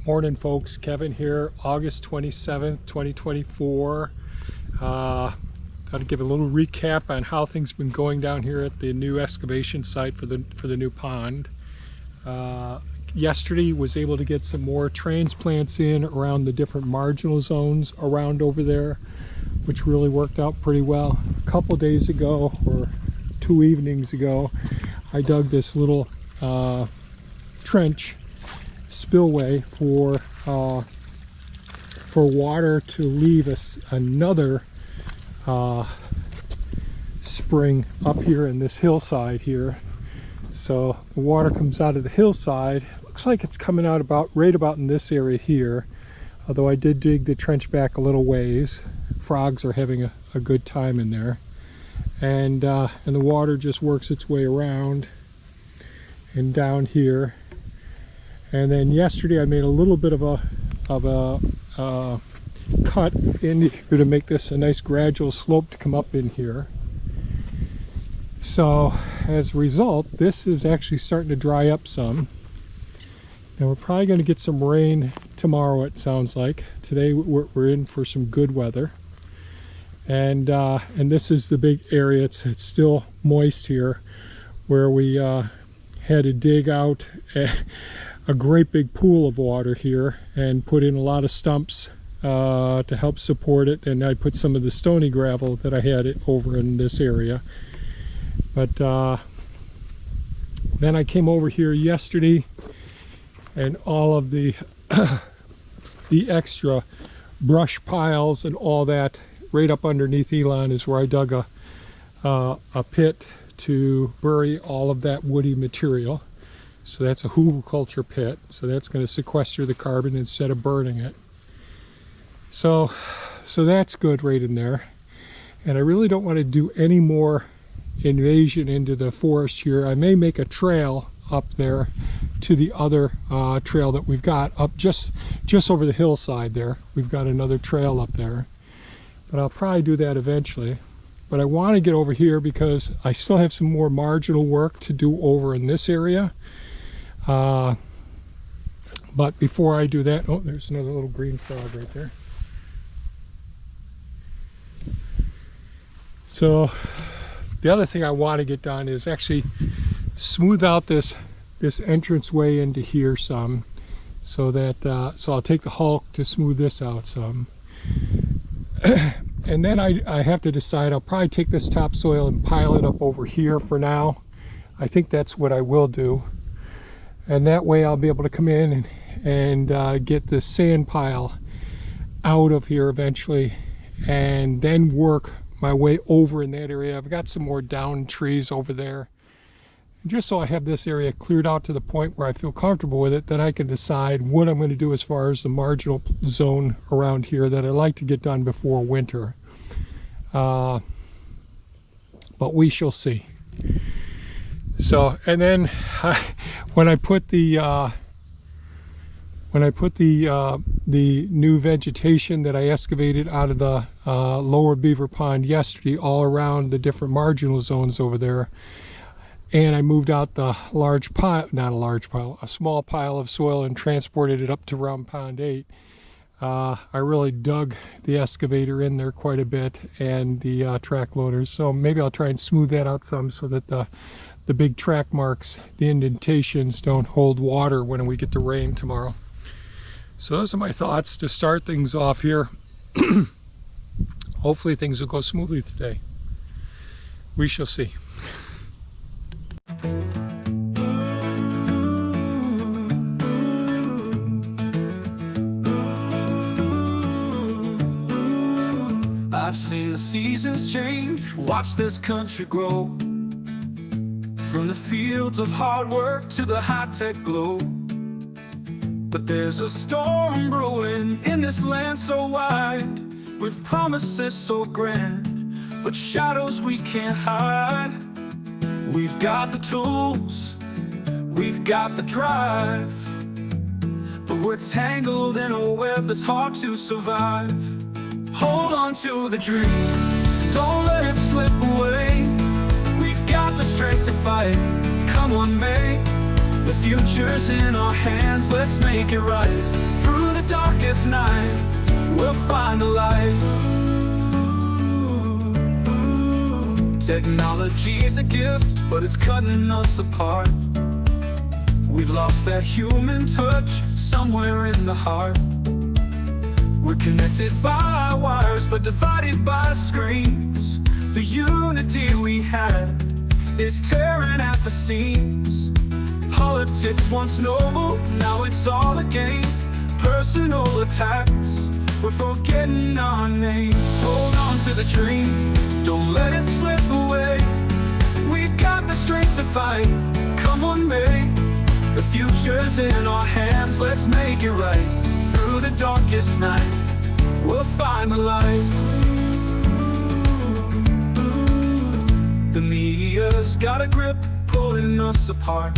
Morning folks, Kevin here, August 27th, 2024. Got to give a little recap on how things been going down here at the new excavation site for the new pond. Yesterday was able to get some more transplants in around the different marginal zones around over there, which really worked out pretty well. A couple days ago, or 2 evenings ago, I dug this little trench spillway for water to leave us another spring up here in this hillside here. So the water comes out of the hillside. Looks like it's coming out right about in this area here, although I did dig the trench back a little ways. Frogs are having a good time in there, and the water just works its way around and down here. And then yesterday I made a little bit of a cut in here to make this a nice gradual slope to come up in here. So as a result, this is actually starting to dry up some. Now we're probably going to get some rain tomorrow, it sounds like. Today we're in for some good weather. And this is the big area. It's still moist here, where we had to dig out a great big pool of water here and put in a lot of stumps to help support it, and I put some of the stony gravel that I had over in this area. But then I came over here yesterday, and all of the the extra brush piles and all that right up underneath Elon is where I dug a pit to bury all of that woody material. So that's a hugelkultur pit, so that's going to sequester the carbon instead of burning it. So that's good right in there. And I really don't want to do any more invasion into the forest here. I may make a trail up there to the other trail that we've got up just over the hillside there. We've got another trail up there, but I'll probably do that eventually. But I want to get over here because I still have some more marginal work to do over in this area. But before I do that, oh, there's another little green frog right there. So the other thing I want to get done is actually smooth out this entranceway into here some, so that so I'll take the Hulk to smooth this out some. And then I have to decide. I'll probably take this topsoil and pile it up over here for now. I think that's what I will do. And that way I'll be able to come in and get the sand pile out of here eventually, and then work my way over in that area. I've got some more down trees over there. And just so I have this area cleared out to the point where I feel comfortable with it, then I can decide what I'm going to do as far as the marginal zone around here that I like to get done before winter. But we shall see. So, and then when I put the new vegetation that I excavated out of the lower beaver pond yesterday all around the different marginal zones over there, and I moved out the large pile, not a large pile, a small pile of soil, and transported it up to around pond 8, I really dug the excavator in there quite a bit, and the track loaders. So maybe I'll try and smooth that out some so that the big track marks, the indentations, don't hold water when we get the rain tomorrow. So those are my thoughts to start things off here. Hopefully things will go smoothly today. We shall see. I've seen the seasons change, watch this country grow. From the fields of hard work to the high-tech glow. But there's a storm brewing in this land so wide, with promises so grand, but shadows we can't hide. We've got the tools, we've got the drive, but we're tangled in a web that's hard to survive. Hold on to the dream, don't let it slip away. We've got the strength to fight, come on May. The future's in our hands, let's make it right. darkest night, we'll find the light. Technology's a gift, but it's cutting us apart. We've lost that human touch somewhere in the heart. We're connected by wires, but divided by screens. The unity we had is tearing at the seams. Politics once noble, now it's all a game. Personal attacks, we're forgetting our name. Hold on to the dream, don't let it slip away. We've got the strength to fight, come on May. The future's in our hands, let's make it right. Through the darkest night, we'll find the light. The media's got a grip, pulling us apart,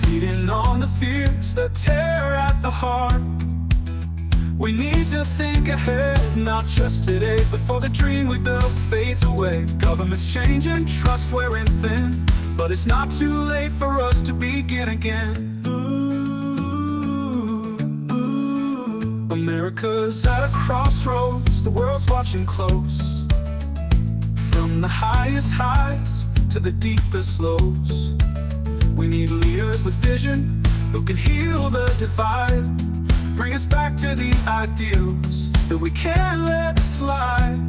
feeding on the fears that tear at the heart. We need to think ahead, not just today, before the dream we built fades away. Government's changing, trust wearing thin, but it's not too late for us to begin again. America's at a crossroads, the world's watching close. From the highest highs to the deepest lows, we need leaders with vision who can heal the divide, bring us back to the ideals that we can't let slide.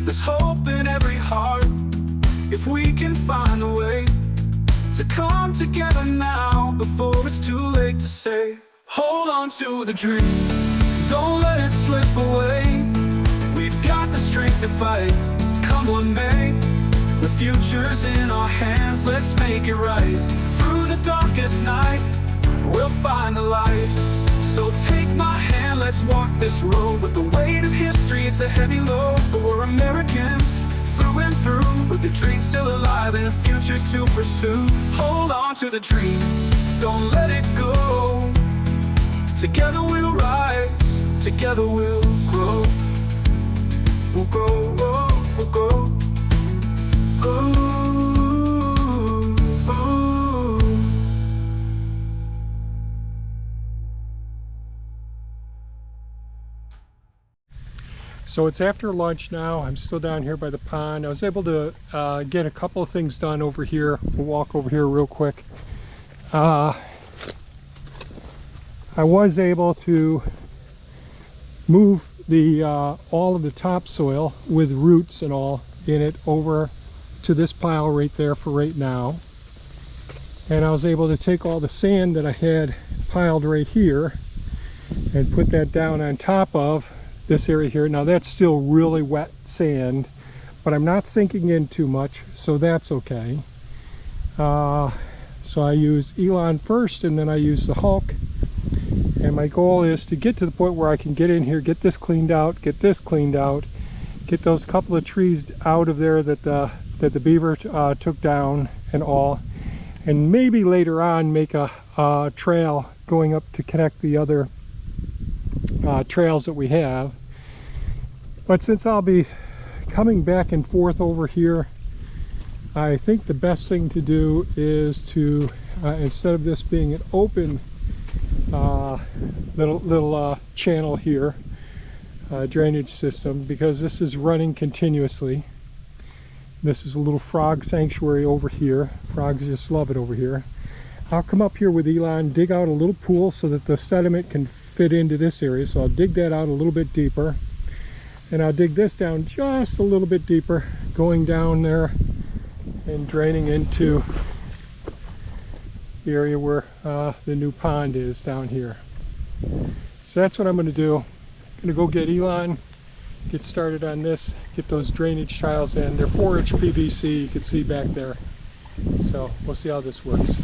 There's hope in every heart if we can find a way to come together now before it's too late to say. Hold on to the dream, don't let it slip away. We've got the strength to fight, come on May. The future's in our hands, let's make it right. Through the darkest night, we'll find the light. So take my hand, let's walk this road. With the weight of history, it's a heavy load, but we're Americans through and through, with the dream still alive and a future to pursue. Hold on to the dream, don't let it go. Together we'll rise, together we'll grow. We'll grow, we'll grow. Ooh, ooh. So it's after lunch now. I'm still down here by the pond. I was able to get a couple of things done over here. We'll walk over here real quick. I was able to move the all of the topsoil with roots and all in it over to this pile right there for right now. And I was able to take all the sand that I had piled right here and put that down on top of this area here. Now that's still really wet sand, but I'm not sinking in too much, so that's okay. So I use Elon first, and then I use the Hulk. And my goal is to get to the point where I can get in here, get this cleaned out, get this cleaned out, get those couple of trees out of there that the beaver took down and all, and maybe later on make a trail going up to connect the other trails that we have. But since I'll be coming back and forth over here, I think the best thing to do is to instead of this being an open little channel here, drainage system, because this is running continuously. This is a little frog sanctuary over here. Frogs just love it over here. I'll come up here with Elon, dig out a little pool so that the sediment can fit into this area. So I'll dig that out a little bit deeper, and I'll dig this down just a little bit deeper, going down there and draining into the area where the new pond is down here. So that's what I'm going to do. I'm going to go get Elon, get started on this, get those drainage tiles in. They're 4-inch PVC, you can see back there. So we'll see how this works.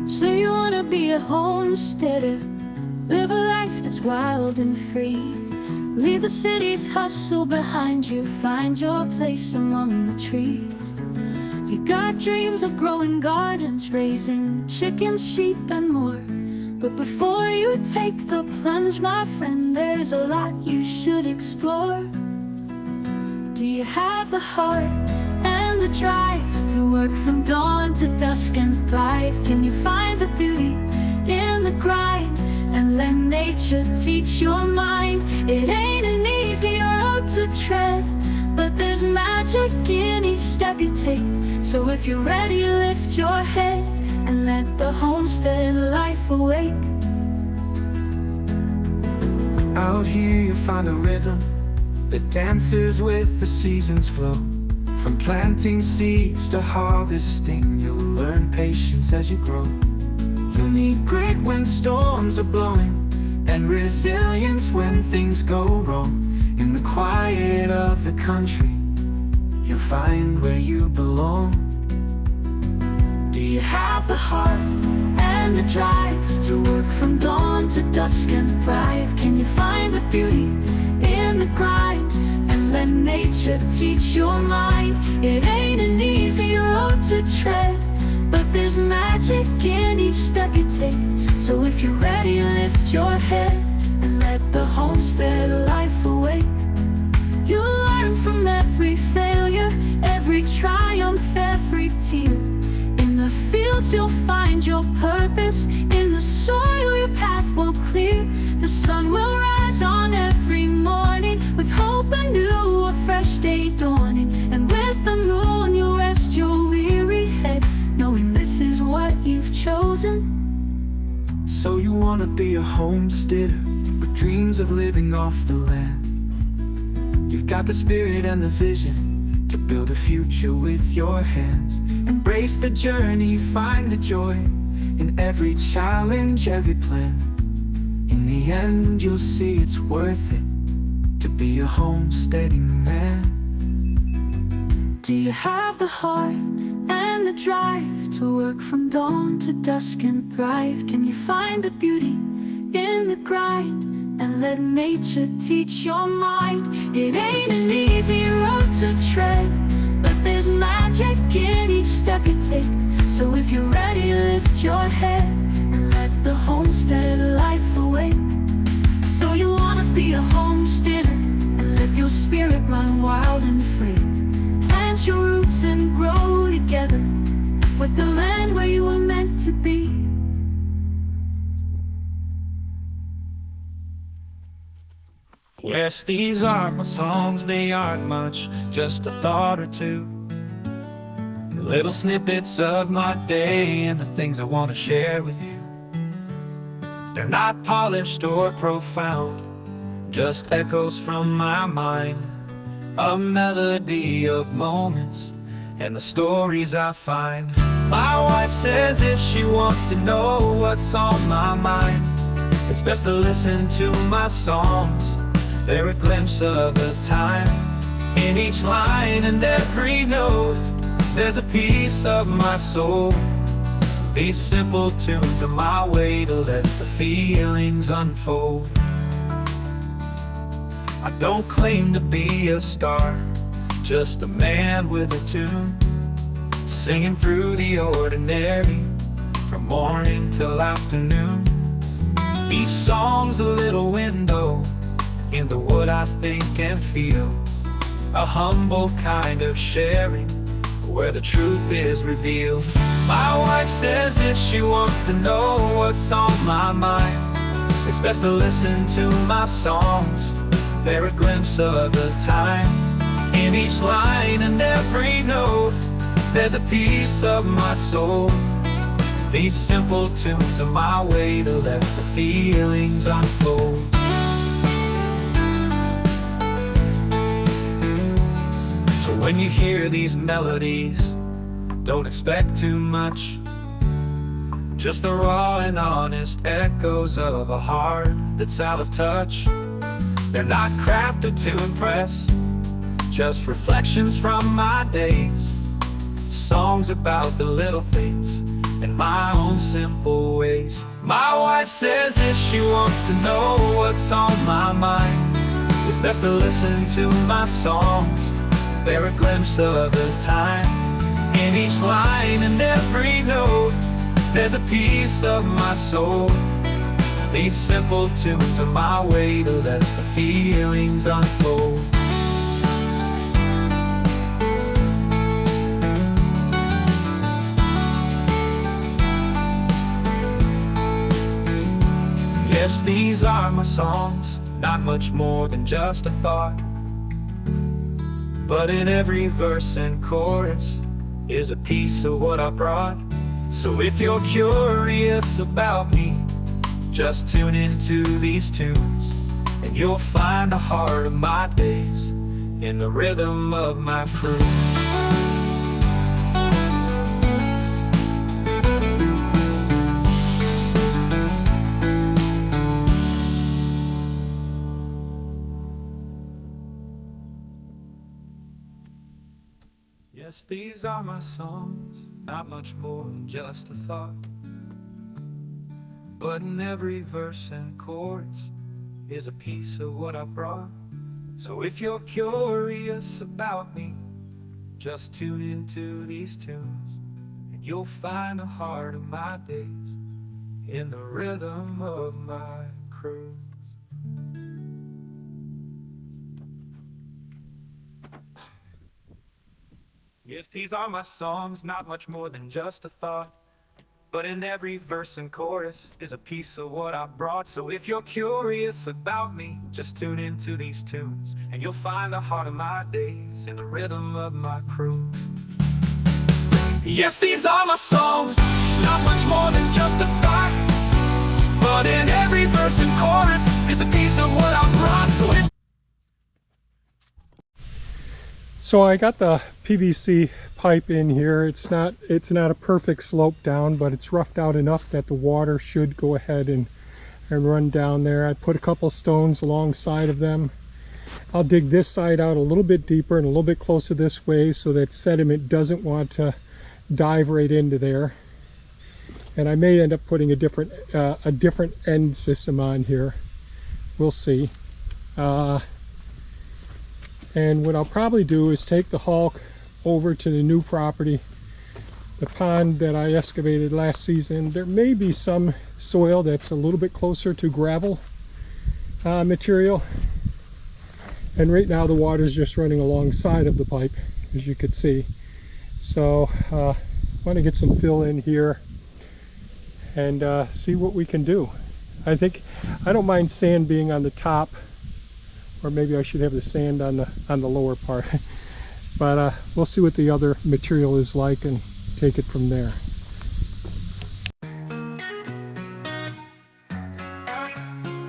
So you wanna be a homesteader, live a life that's wild and free. Leave the city's hustle behind you, find your place among the trees. You got dreams of growing gardens, raising chickens, sheep and more. But before you take the plunge, my friend, there's a lot you should explore. Do you have the heart and the drive to work from dawn to dusk and thrive? Can you find the beauty in the grind and let nature teach your mind? It ain't an easy road to tread, but there's magic in each step you take. So if you're ready, lift your head and let the homestead life awake. Out here you find a rhythm that dances with the season's flow. From planting seeds to harvesting, you'll learn patience as you grow. You'll need grit when storms are blowing, and resilience when things go wrong. In the quiet of the country, you'll find where you belong. Do you have the heart and the drive to work from dawn to dusk and thrive? Can you find the beauty in the grind and let nature teach your mind? It ain't an easy road to tread, but there's magic in each step you take. So if you're ready, lift your head and let the homestead life awake. You'll learn from every failure, every triumph, every tear. In the fields you'll find your purpose, in the soil your path will clear. The sun will rise on every morning, with hope anew, a fresh day dawning. And with the moon you'll rest your weary head, knowing this is what you've chosen. So you wanna be a homesteader with dreams of living off the land. You've got the spirit and the vision to build a future with your hands. Embrace the journey, find the joy in every challenge, every plan. In the end you'll see it's worth it to be a homesteading man. Do you have the heart and the drive to work from dawn to dusk and thrive? Can you find the beauty in the grind and let nature teach your mind? It ain't an easy road to tread, but there's magic in each step you take. So if you're ready, lift your head and let the homestead life awake. So you wanna be a homesteader and let your spirit run wild and free. Plant your roots and grow together with the land where you were meant to be. Yes, these aren't my songs, they aren't much, just a thought or two. Little snippets of my day and the things I want to share with you. They're not polished or profound, just echoes from my mind. A melody of moments and the stories I find. My wife says if she wants to know what's on my mind, it's best to listen to my songs. They're a glimpse of a time. In each line and every note, there's a piece of my soul. These simple tunes are my way to let the feelings unfold. I don't claim to be a star, just a man with a tune, singing through the ordinary, from morning till afternoon. Each song's a little window into what I think and feel, a humble kind of sharing where the truth is revealed. My wife says if she wants to know what's on my mind, it's best to listen to my songs. They're a glimpse of a time. In each line and every note, there's a piece of my soul. These simple tunes are my way to let the feelings unfold. When you hear these melodies, don't expect too much, just the raw and honest echoes of a heart that's out of touch. They're not crafted to impress, just reflections from my days, songs about the little things in my own simple ways. My wife says if she wants to know what's on my mind, it's best to listen to my songs. They're a glimpse of a time. In each line and every note, there's a piece of my soul. These simple tunes are my way to let the feelings unfold. these are my songs, not much more than just a thought. But in every verse and chorus is a piece of what I brought. So if you're curious about me, just tune into these tunes, and you'll find the heart of my days in the rhythm of my cruise. Yes, these are my songs, not much more than just a thought. But in every verse and chorus is a piece of what I brought. So if you're curious about me, just tune into these tunes, and you'll find the heart of my days in the rhythm of my cruise. Yes, these are my songs, not much more than just a thought. But in every verse and chorus is a piece of what I brought. So if you're curious about me, just tune into these tunes, and you'll find the heart of my days in the rhythm of my cruise. Yes, these are my songs, not much more than just a thought. But in every verse and chorus is a piece of what I brought. So I got the PVC pipe in here. It's not a perfect slope down, but it's roughed out enough that the water should go ahead and run down there. I put a couple stones alongside of them. I'll dig this side out a little bit deeper and a little bit closer this way so that sediment doesn't want to dive right into there. And I may end up putting a different end system on here. We'll see. And what I'll probably do is take the hulk over to the new property, the pond that I excavated last season. There may be some soil that's a little bit closer to gravel material. And right now the water is just running alongside of the pipe, as you could see. So I want to get some fill in here and see what we can do. I don't mind sand being on the top, or maybe I should have the sand on the lower part. But we'll see what the other material is like and take it from there.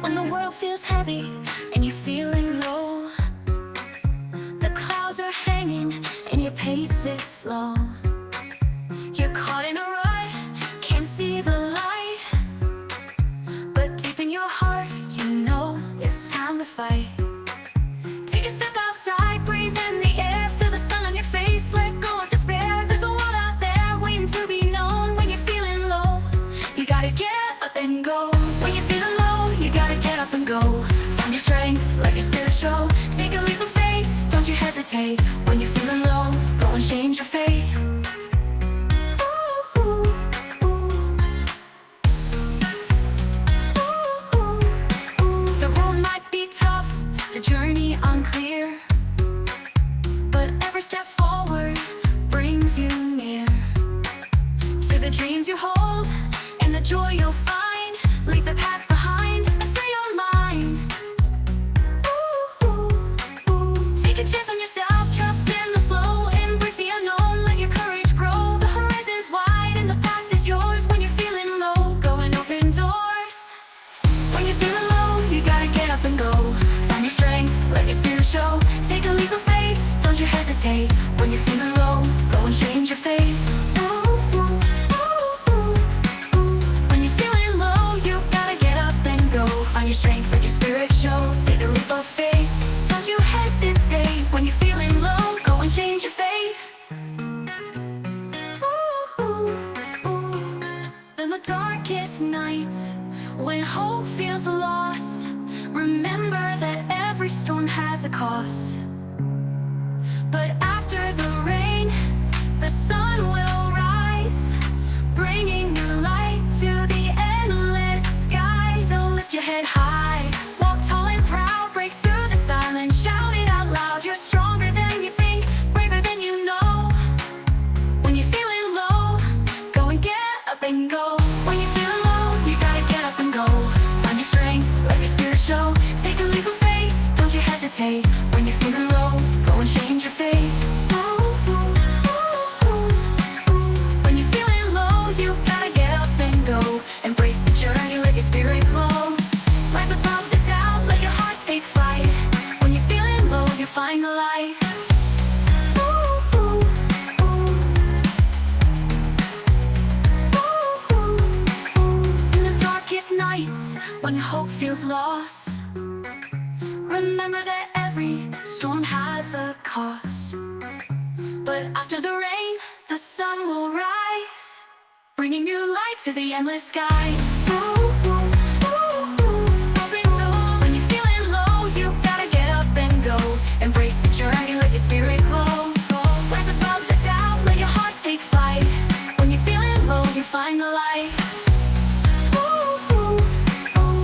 When the world feels heavy and you're feeling low, the clouds are hanging and your pace is slow. You're caught in a rut, can't see the light, but deep in your heart you know it's time to fight. Take a step outside, breathe in the air, feel the sun on your face, let go of despair. There's a world out there waiting to be known. When you're feeling low, you gotta get up and go. When you're feeling low, you gotta get up and go. Find your strength, let your spirit show. Take a leap of faith, don't you hesitate. When you're feeling low, go and change your fate. Ooh, ooh, ooh. Ooh, ooh. The road might be tough, the journey unclear, but every step forward brings you near to the dreams you hold and the joy you'll find. Leave the past behind and free your mind. Ooh, ooh, ooh. Take a chance on yourself, trust in the flow, embrace the unknown, let your courage grow. The horizon's wide and the path is yours. When you're feeling low, go and open doors. When you're feeling low, you gotta get up and go. Find your strength, let your spirit show. Take a leap of faith, don't you hesitate. When you're feeling low, go and change your fate. Ooh, ooh, ooh, ooh, ooh. When you're feeling low, you gotta get up and go. Find your strength, let your spirit show. Take a leap of faith, don't you hesitate. When you're feeling low, go and change your fate. Ooh, ooh, ooh. In the darkest nights, when hope feels lost, remember that every storm has a cost. But after the rain, the sun will rise, bringing new light to the endless sky. So lift your head high, walk tall and proud, break through the silence, shout it out loud. You're stronger than you think, braver than you know. When you're feeling low, go and get up and go. When you're feeling low, you gotta get up and go. Find your strength, find the light. In the darkest nights, when hope feels lost, remember that every storm has a cost. But after the rain, the sun will rise, bringing new light to the endless skies. When you're feeling low, you gotta get up and go. Embrace the journey, let your spirit glow. Rise above the doubt, let your heart take flight. When you're feeling low, you find the light.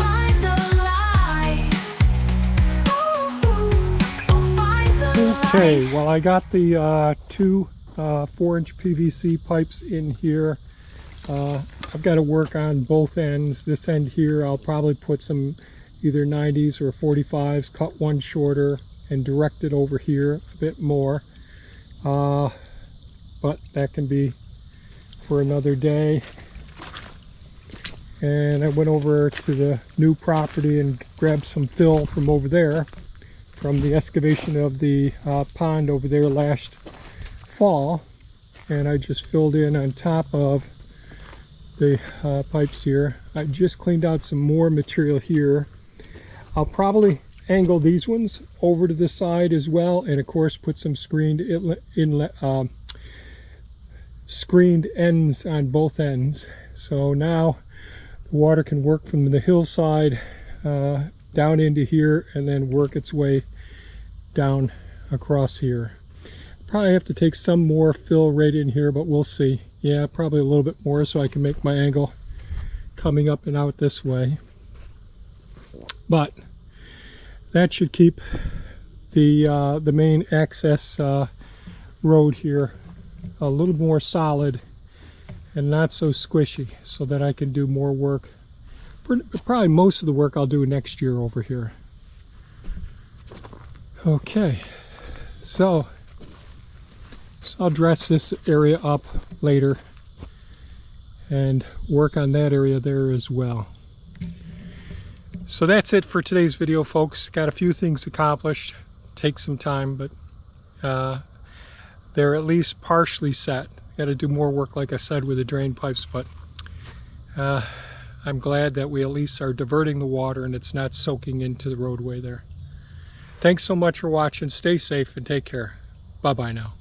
Find the light. Find the light. Okay, well, I got the two 4-inch PVC pipes in here. I've got to work on both ends. This end here, I'll probably put some either 90s or 45s, cut one shorter and direct it over here a bit more. But that can be for another day. And I went over to the new property and grabbed some fill from over there, from the excavation of the pond over there last fall, and I just filled in on top of the pipes here. I just cleaned out some more material here. I'll probably angle these ones over to the side as well, and of course put some screened screened ends on both ends. So now the water can work from the hillside down into here and then work its way down across here. Probably have to take some more fill right in here, but we'll see. Yeah, probably a little bit more so I can make my angle coming up and out this way. But that should keep the main access road here a little more solid and not so squishy, so that I can do more work. Probably most of the work I'll do next year over here. Okay, so I'll dress this area up later and work on that area there as well. So that's it for today's video, folks. Got a few things accomplished. Takes some time, but they're at least partially set. Got to do more work, like I said, with the drain pipes, but I'm glad that we at least are diverting the water and it's not soaking into the roadway there. Thanks so much for watching. Stay safe and take care. Bye-bye now.